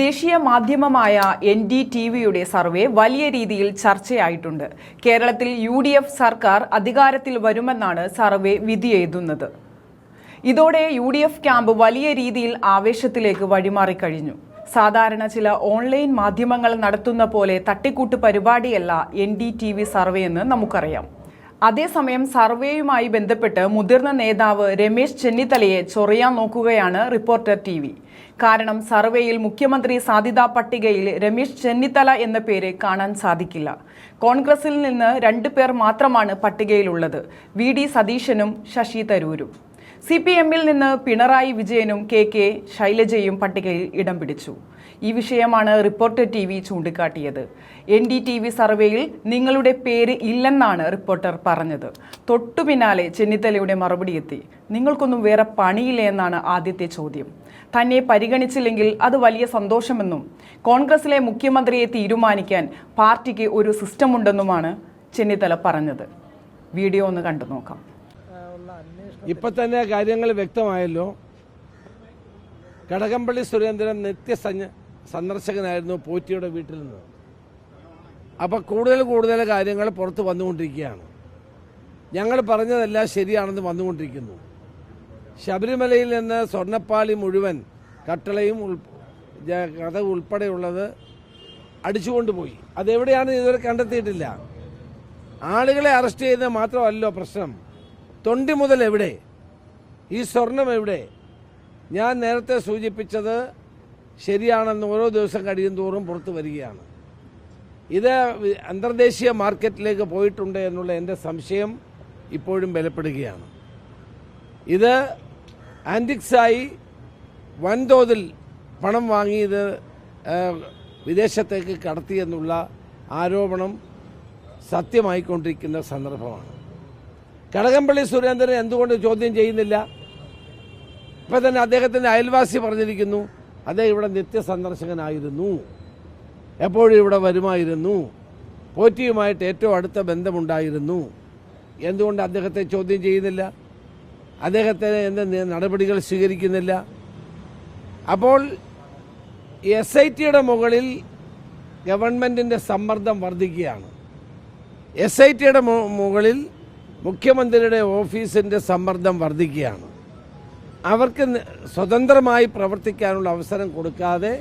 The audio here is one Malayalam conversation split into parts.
ദേശീയ മാധ്യമമായ NDTVയുടെ സർവേ വലിയ രീതിയിൽ ചർച്ചയായിട്ടുണ്ട്. കേരളത്തിൽ UDF സർക്കാർ അധികാരത്തിൽ വരുമെന്നാണ് സർവേ വിധിയെഴുതുന്നത്. ഇതോടെ UDF ക്യാമ്പ് വലിയ രീതിയിൽ ആവേശത്തിലേക്ക് വഴിമാറിക്കഴിഞ്ഞു. സാധാരണ ചില ഓൺലൈൻ മാധ്യമങ്ങൾ നടത്തുന്ന പോലെ തട്ടിക്കൂട്ട് പരിപാടിയല്ല NDTV സർവേ എന്ന് നമുക്കറിയാം. അതേസമയം സർവേയുമായി ബന്ധപ്പെട്ട് മുതിർന്ന നേതാവ് രമേശ് ചെന്നിത്തലയെ ചൊറിയാൻ നോക്കുകയാണ് റിപ്പോർട്ടർ TV. കാരണം സർവേയിൽ മുഖ്യമന്ത്രി സാധ്യതാ പട്ടികയിൽ രമേശ് ചെന്നിത്തല എന്ന പേര് കാണാൻ സാധിക്കില്ല. കോൺഗ്രസിൽ നിന്ന് 2 പേർ മാത്രമാണ് പട്ടികയിലുള്ളത്, VD സതീശനും ശശി തരൂരും. CPMൽ നിന്ന് പിണറായി വിജയനും KK ശൈലജയും പട്ടികയിൽ ഇടം പിടിച്ചു. ഈ വിഷയമാണ് റിപ്പോർട്ടർ TV ചൂണ്ടിക്കാട്ടിയത്. NDTV സർവേയിൽ നിങ്ങളുടെ പേര് ഇല്ലെന്നാണ് റിപ്പോർട്ടർ പറഞ്ഞത്. തൊട്ടു പിന്നാലെ ചെന്നിത്തലയുടെ മറുപടി എത്തി. നിങ്ങൾക്കൊന്നും വേറെ പണിയില്ലേ എന്നാണ് ആദ്യത്തെ ചോദ്യം. തന്നെ പരിഗണിച്ചില്ലെങ്കിൽ അത് വലിയ സന്തോഷമെന്നും കോൺഗ്രസിലെ മുഖ്യമന്ത്രിയെ തീരുമാനിക്കാൻ പാർട്ടിക്ക് ഒരു സിസ്റ്റം ഉണ്ടെന്നുമാണ് ചെന്നിത്തല പറഞ്ഞത്. വീഡിയോ ഒന്ന് കണ്ടു നോക്കാം. ഇപ്പൊ തന്നെ കാര്യങ്ങൾ വ്യക്തമായല്ലോ. കടകംപള്ളി സുരേന്ദ്രൻ സന്ദർശകനായിരുന്നു പോറ്റിയുടെ വീട്ടിൽ നിന്ന്. അപ്പോൾ കൂടുതൽ കാര്യങ്ങൾ പുറത്ത് വന്നുകൊണ്ടിരിക്കുകയാണ്. ഞങ്ങൾ പറഞ്ഞതെല്ലാം ശരിയാണെന്ന് വന്നുകൊണ്ടിരിക്കുന്നു. ശബരിമലയിൽ നിന്ന് സ്വർണ്ണപ്പാളി മുഴുവൻ കട്ടളയും കഥ ഉൾപ്പെടെയുള്ളത് അടിച്ചുകൊണ്ടുപോയി. അതെവിടെയാണ് ഇതുവരെ കണ്ടെത്തിയിട്ടില്ല. ആളുകളെ അറസ്റ്റ് ചെയ്യുന്നത് മാത്രമല്ലോ പ്രശ്നം. തൊണ്ടി മുതൽ എവിടെ? ഈ സ്വർണം എവിടെ? ഞാൻ നേരത്തെ സൂചിപ്പിച്ചത് ശരിയാണെന്ന് ഓരോ ദിവസം കഴിയും തോറും പുറത്തു വരികയാണ്. ഇത് അന്തർദേശീയ മാർക്കറ്റിലേക്ക് പോയിട്ടുണ്ട് എന്നുള്ള എൻ്റെ സംശയം ഇപ്പോഴും ബലപ്പെടുകയാണ്. ഇത് ആൻറ്റിക്സായി വൻതോതിൽ പണം വാങ്ങിയത് വിദേശത്തേക്ക് കടത്തിയെന്നുള്ള ആരോപണം സത്യമായിക്കൊണ്ടിരിക്കുന്ന സന്ദർഭമാണ്. കടകംപള്ളി സുരേന്ദ്രൻ എന്തുകൊണ്ട് ചോദ്യം ചെയ്യുന്നില്ല? ഇപ്പം തന്നെ അദ്ദേഹത്തിൻ്റെ അയൽവാസി പറഞ്ഞിരിക്കുന്നു, അദ്ദേഹം ഇവിടെ നിത്യസന്ദർശകനായിരുന്നു, എപ്പോഴും ഇവിടെ വരുമായിരുന്നു, പോറ്റിയുമായിട്ട് ഏറ്റവും അടുത്ത ബന്ധമുണ്ടായിരുന്നു. എന്തുകൊണ്ട് അദ്ദേഹത്തെ ചോദ്യം ചെയ്യുന്നില്ല? അദ്ദേഹത്തിന് എന്ത് നടപടികൾ സ്വീകരിക്കുന്നില്ല? അപ്പോൾ SITയുടെ മുകളിൽ ഗവൺമെൻറ്റിൻ്റെ സമ്മർദ്ദം വർദ്ധിക്കുകയാണ്. SITയുടെ മുകളിൽ മുഖ്യമന്ത്രിയുടെ ഓഫീസിൻ്റെ സമ്മർദ്ദം വർദ്ധിക്കുകയാണ്. അവർക്ക് സ്വതന്ത്രമായി പ്രവർത്തിക്കാനുള്ള അവസരം കൊടുക്കാതെ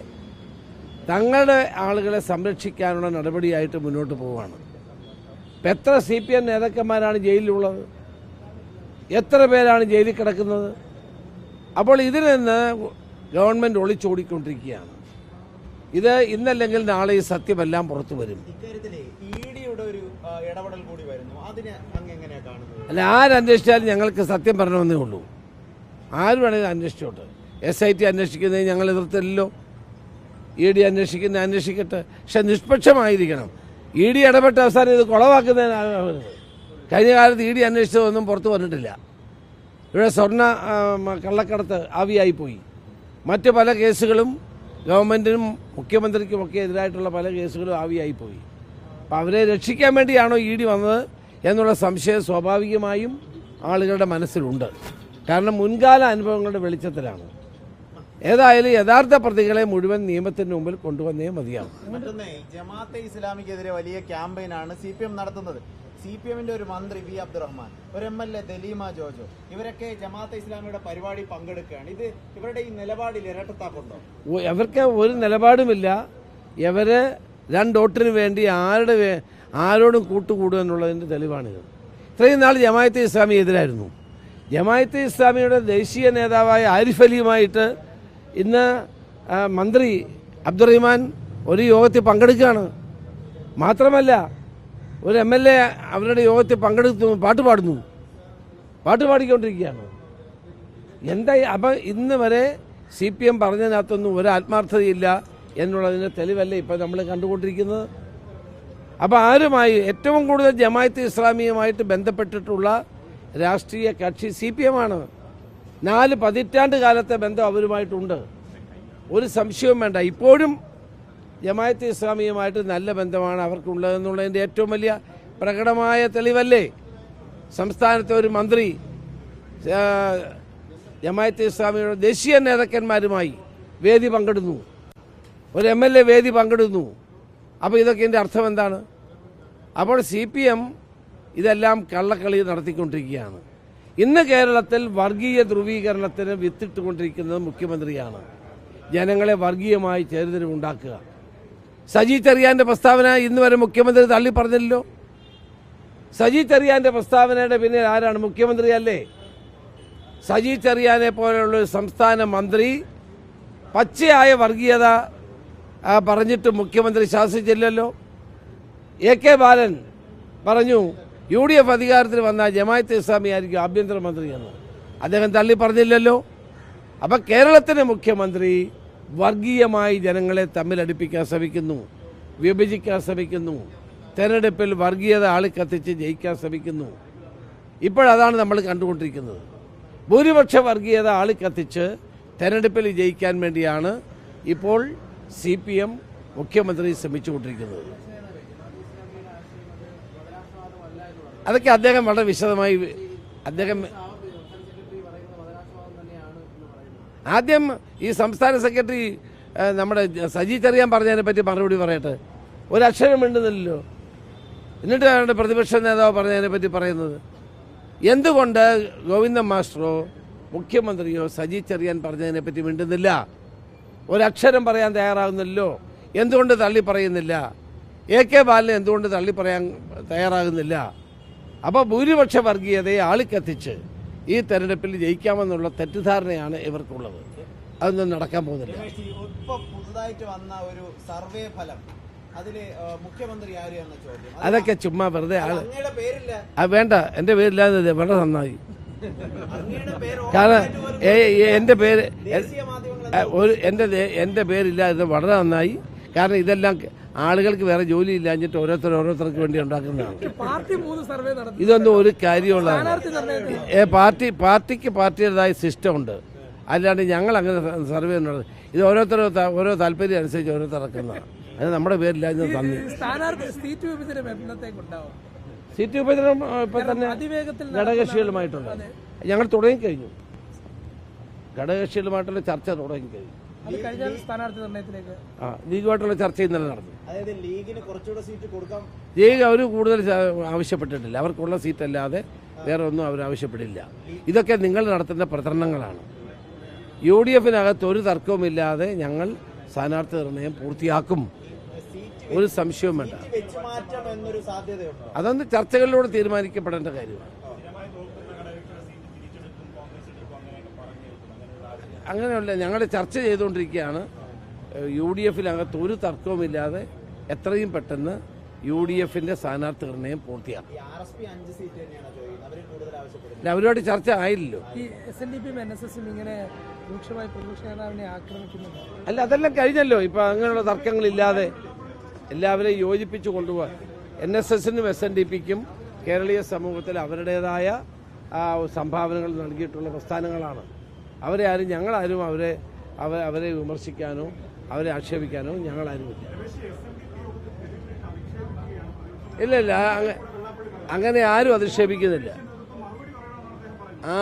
തങ്ങളുടെ ആളുകളെ സംരക്ഷിക്കാനുള്ള നടപടിയായിട്ട് മുന്നോട്ട് പോവുകയാണ്. ഇപ്പം എത്ര CPM നേതാക്കന്മാരാണ് ജയിലിലുള്ളത്? എത്ര പേരാണ് ജയിലിൽ കിടക്കുന്നത്? അപ്പോൾ ഇതിൽ നിന്ന് ഗവൺമെൻറ് ഒളിച്ചോടിക്കൊണ്ടിരിക്കുകയാണ്. ഇത് ഇന്നല്ലെങ്കിൽ നാളെ ഈ സത്യമെല്ലാം പുറത്തു വരും. അല്ല, ആരന്വേഷിച്ചാലും ഞങ്ങൾക്ക് സത്യം പറയണമെന്നേ ഉള്ളൂ. ആര് വേണമെങ്കിലും അന്വേഷിച്ചോട്ടെ. SIT അന്വേഷിക്കുന്നത് ഞങ്ങൾ എതിർത്തില്ലല്ലോ. ED അന്വേഷിക്കട്ടെ, പക്ഷെ നിഷ്പക്ഷമായിരിക്കണം. ED ഇടപെട്ട അവസാനം ഇത് കുളവാക്കുന്നതിനാണ്. കഴിഞ്ഞ കാലത്ത് ED അന്വേഷിച്ചതൊന്നും പുറത്തു വന്നിട്ടില്ല. ഇവിടെ സ്വർണ്ണ കള്ളക്കടത്ത് ആവിയായിപ്പോയി. മറ്റ് പല കേസുകളും ഗവൺമെൻറ്റിനും മുഖ്യമന്ത്രിക്കുമൊക്കെ എതിരായിട്ടുള്ള പല കേസുകളും ആവിയായിപ്പോയി. അപ്പം അവരെ രക്ഷിക്കാൻ വേണ്ടിയാണോ ED വന്നത് എന്നുള്ള സംശയം സ്വാഭാവികമായും ആളുകളുടെ മനസ്സിലുണ്ട്. കാരണം മുൻകാല അനുഭവങ്ങളുടെ വെളിച്ചത്തിലാണ്. ഏതായാലും യഥാർത്ഥ പ്രതികളെ മുഴുവൻ നിയമത്തിന് മുമ്പിൽ കൊണ്ടുവന്നേ മതിയാവും. മറ്റൊന്നേ, ജമാഅത്തെ ഇസ്ലാമിക്കെതിരെ വലിയ ക്യാമ്പയിനാണ് CPM നടത്തുന്നത്. CPMന്റെ ഒരു മന്ത്രി V. അബ്ദുറഹ്മാൻ, ഒരു MLA ദലീമ ജോജോ, ഇവരൊക്കെ ജമാഅത്തെ ഇസ്ലാമിയുടെ പരിപാടി പങ്കെടുക്കുകയാണ്. ഇത് ഇവരുടെ ഈ നിലപാടിൽ ഇരട്ടത്താപ്പുണ്ടോ? ഇവർക്ക് ഒരു നിലപാടുമില്ല. ഇവര് 2 വോട്ടിന് വേണ്ടി ആരോടും കൂട്ടുകൂടുക എന്നുള്ളതിൻ്റെ തെളിവാണിത്. ഇത്രയും നാൾ ജമാഅത്തെ ഇസ്ലാമി എതിരായിരുന്നു. ജമാഅത്തെ ഇസ്ലാമിയുടെ ദേശീയ നേതാവായ ആരിഫ് അലിയുമായിട്ട് ഇന്ന് മന്ത്രി അബ്ദുറഹ്മാൻ ഒരു യോഗത്തിൽ പങ്കെടുക്കുകയാണ്. മാത്രമല്ല ഒരു MLA അവരുടെ യോഗത്തിൽ പങ്കെടുത്തു പാട്ട് പാടിക്കൊണ്ടിരിക്കുകയാണ്. എന്തായി? അപ്പം ഇന്ന് വരെ CPM പറഞ്ഞതിനകത്തൊന്നും ഒരു ആത്മാർത്ഥതയില്ല എന്നുള്ളതിൻ്റെ തെളിവല്ലേ ഇപ്പം നമ്മൾ കണ്ടുകൊണ്ടിരിക്കുന്നത്. അപ്പോൾ ആരുമായി ഏറ്റവും കൂടുതൽ ജമാഅത്തെ ഇസ്ലാമിയുമായിട്ട് ബന്ധപ്പെട്ടിട്ടുള്ള രാഷ്ട്രീയ കക്ഷി CPM ആണ്. 4 പതിറ്റാണ്ട് കാലത്തെ ബന്ധം അവരുമായിട്ടുണ്ട്. ഒരു സംശയവും വേണ്ട. ഇപ്പോഴും ജമാഅത്തെ ഇസ്ലാമിയുമായിട്ട് നല്ല ബന്ധമാണ് അവർക്കുള്ളതെന്നുള്ളതിൻ്റെ ഏറ്റവും വലിയ പ്രകടമായ തെളിവല്ലേ സംസ്ഥാനത്തെ ഒരു മന്ത്രി ജമാഅത്തെ ഇസ്ലാമിയുടെ ദേശീയ നേതാക്കന്മാരുമായി വേദി പങ്കിടുന്നു. ഒരു MLA വേദി പങ്കെടുക്കുന്നു. അപ്പോൾ ഇതൊക്കെ എൻ്റെ അർത്ഥം എന്താണ്? അപ്പോൾ CPM ഇതെല്ലാം കള്ളക്കളി നടത്തിക്കൊണ്ടിരിക്കുകയാണ്. ഇന്ന് കേരളത്തിൽ വർഗീയ ധ്രുവീകരണത്തിന് വിത്തിട്ടുകൊണ്ടിരിക്കുന്നത് മുഖ്യമന്ത്രിയാണ്. ജനങ്ങളെ വർഗീയമായി ചേരിതിരിവുണ്ടാക്കുക. സജി ചെറിയാൻ്റെ പ്രസ്താവന ഇന്ന് വരെ മുഖ്യമന്ത്രി തള്ളി പറഞ്ഞില്ലല്ലോ. സജി ചെറിയാൻ്റെ പ്രസ്താവനയുടെ പിന്നിൽ ആരാണ്? മുഖ്യമന്ത്രിയല്ലേ? സജി ചെറിയാനെ പോലെയുള്ള ഒരു സംസ്ഥാന മന്ത്രി പച്ചയായ വർഗീയത പറഞ്ഞിട്ട് മുഖ്യമന്ത്രി ശാസിച്ചില്ലല്ലോ. AK ബാലൻ പറഞ്ഞു UDF അധികാരത്തിൽ വന്ന ജമാഅത്തെ ഇസ്ലാമി ആയിരിക്കും ആഭ്യന്തരമന്ത്രി എന്ന്. അദ്ദേഹം തള്ളി പറഞ്ഞില്ലല്ലോ. അപ്പം കേരളത്തിലെ മുഖ്യമന്ത്രി വർഗീയമായി ജനങ്ങളെ തമ്മിലടിപ്പിക്കാൻ ശ്രമിക്കുന്നു, വിഭജിക്കാൻ ശ്രമിക്കുന്നു, തെരഞ്ഞെടുപ്പിൽ വർഗീയത ആളിക്കത്തിച്ച് ജയിക്കാൻ ശ്രമിക്കുന്നു. ഇപ്പോഴതാണ് നമ്മൾ കണ്ടുകൊണ്ടിരിക്കുന്നത്. ഭൂരിപക്ഷ വർഗീയത ആളിക്കത്തിച്ച് തെരഞ്ഞെടുപ്പിൽ ജയിക്കാൻ വേണ്ടിയാണ് ഇപ്പോൾ CPM മുഖ്യമന്ത്രി ശ്രമിച്ചുകൊണ്ടിരിക്കുന്നത്. അതൊക്കെ അദ്ദേഹം വളരെ വിശദമായി ആദ്യം ഈ സംസ്ഥാന സെക്രട്ടറി നമ്മുടെ സജി ചെറിയാൻ പറഞ്ഞതിനെ പറ്റി മറുപടി പറയട്ടെ. ഒരക്ഷരം മിണ്ടുന്നില്ലല്ലോ. എന്നിട്ട് അവരുടെ പ്രതിപക്ഷ നേതാവ് പറഞ്ഞതിനെ പറ്റി പറയുന്നത്. എന്തുകൊണ്ട് ഗോവിന്ദൻ മാസ്റ്ററോ മുഖ്യമന്ത്രിയോ സജി ചെറിയാൻ പറഞ്ഞതിനെ പറ്റി മിണ്ടുന്നില്ല? ഒരക്ഷരം പറയാൻ തയ്യാറാകുന്നില്ലല്ലോ. എന്തുകൊണ്ട് തള്ളി പറയുന്നില്ല? AK ബാലനെ എന്തുകൊണ്ട് തള്ളി പറയാൻ തയ്യാറാകുന്നില്ല? അപ്പോൾ ഭൂരിപക്ഷ വർഗീയതയെ ആളിക്കത്തിച്ച് ഈ തെരഞ്ഞെടുപ്പിൽ ജയിക്കാമെന്നുള്ള തെറ്റിദ്ധാരണയാണ് ഇവർക്കുള്ളത്. അതൊന്നും നടക്കാൻ പോകുന്നില്ല. ഇപ്പോൾ പുതുതായിട്ട് വന്ന ഒരു സർവേ ഫലം, അതില് മുഖ്യമന്ത്രി ആരെയാണ് ചോദ്യം. അതൊക്കെ ചുമ്മാ വെറുതെ അങ്ങയുടെ പേരില്ല. വേണ്ട, എൻ്റെ പേരില്ലാതെ വളരെ നന്നായി. കാരണം എൻ്റെ പേര് എൻ്റെ പേരില്ലാതെ വളരെ നന്നായി. കാരണം ഇതെല്ലാം ആളുകൾക്ക് വേറെ ജോലി ഇല്ലാഞ്ഞിട്ട് ഓരോരുത്തർക്ക് വേണ്ടി ഉണ്ടാക്കുന്നതാണ്. ഇതൊന്നും ഒരു കാര്യമുള്ളതാണ്. പാർട്ടിക്ക് പാർട്ടിയുടേതായ സിസ്റ്റം ഉണ്ട്. അല്ലാണ്ട് ഞങ്ങൾ അങ്ങനെ സർവേ ഉള്ളത്. ഇത് ഓരോ താല്പര്യം അനുസരിച്ച് ഓരോരുത്തർ ഇറക്കുന്നതാണ്. അത് നമ്മുടെ പേരില്ലാതെ തന്നി. സീറ്റ് വിഭജനം ഇപ്പം തന്നെ ഘടകകക്ഷികളുമായിട്ടുണ്ട്. ഞങ്ങൾ തുടങ്ങിക്കഴിഞ്ഞു. ഘടകകക്ഷികളുമായിട്ടുള്ള ചർച്ച തുടങ്ങിക്കഴിഞ്ഞു. ലീഗുമായിട്ടുള്ള ചർച്ച ഇന്നലെ നടന്നു. ലീഗ് അവർ കൂടുതൽ ആവശ്യപ്പെട്ടിട്ടില്ല. അവർക്കുള്ള സീറ്റല്ലാതെ വേറെ ഒന്നും അവർ ആവശ്യപ്പെടില്ല. ഇതൊക്കെ നിങ്ങൾ നടത്തുന്ന പ്രചരണങ്ങളാണ്. UDFനകത്ത് ഒരു തർക്കവുമില്ലാതെ ഞങ്ങൾ സ്ഥാനാർത്ഥി നിർണയം പൂർത്തിയാക്കും. ഒരു സംശയവും വേണ്ട. അതൊന്ന് ചർച്ചകളിലൂടെ തീരുമാനിക്കപ്പെടേണ്ട കാര്യമാണ്. അങ്ങനെയല്ല, ഞങ്ങൾ ചർച്ച ചെയ്തുകൊണ്ടിരിക്കുകയാണ്. UDFനകത്ത് ഒരു തർക്കവുമില്ലാതെ എത്രയും പെട്ടെന്ന് UDFന്റെ സ്ഥാനാർത്ഥി നിർണയം പൂർത്തിയാക്കും. അവരോട് ചർച്ച ആയില്ലല്ലോ. അല്ല, അതെല്ലാം കഴിഞ്ഞല്ലോ. ഇപ്പൊ അങ്ങനെയുള്ള തർക്കങ്ങളില്ലാതെ എല്ലാവരെയും യോജിപ്പിച്ചു കൊണ്ടുപോകാൻ NSSനും SNDPക്കും കേരളീയ സമൂഹത്തിൽ അവരുടേതായ സംഭാവനകൾ നൽകിയിട്ടുള്ള പ്രസ്ഥാനങ്ങളാണ്. അവരെ ആരും ഞങ്ങളാരും അവരെ വിമർശിക്കാനോ അവരെ ആക്ഷേപിക്കാനോ ഞങ്ങളാരുമില്ല. ഇല്ല, അങ്ങനെ ആരും അധിക്ഷേപിക്കുന്നില്ല.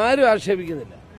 ആരും ആക്ഷേപിക്കുന്നില്ല.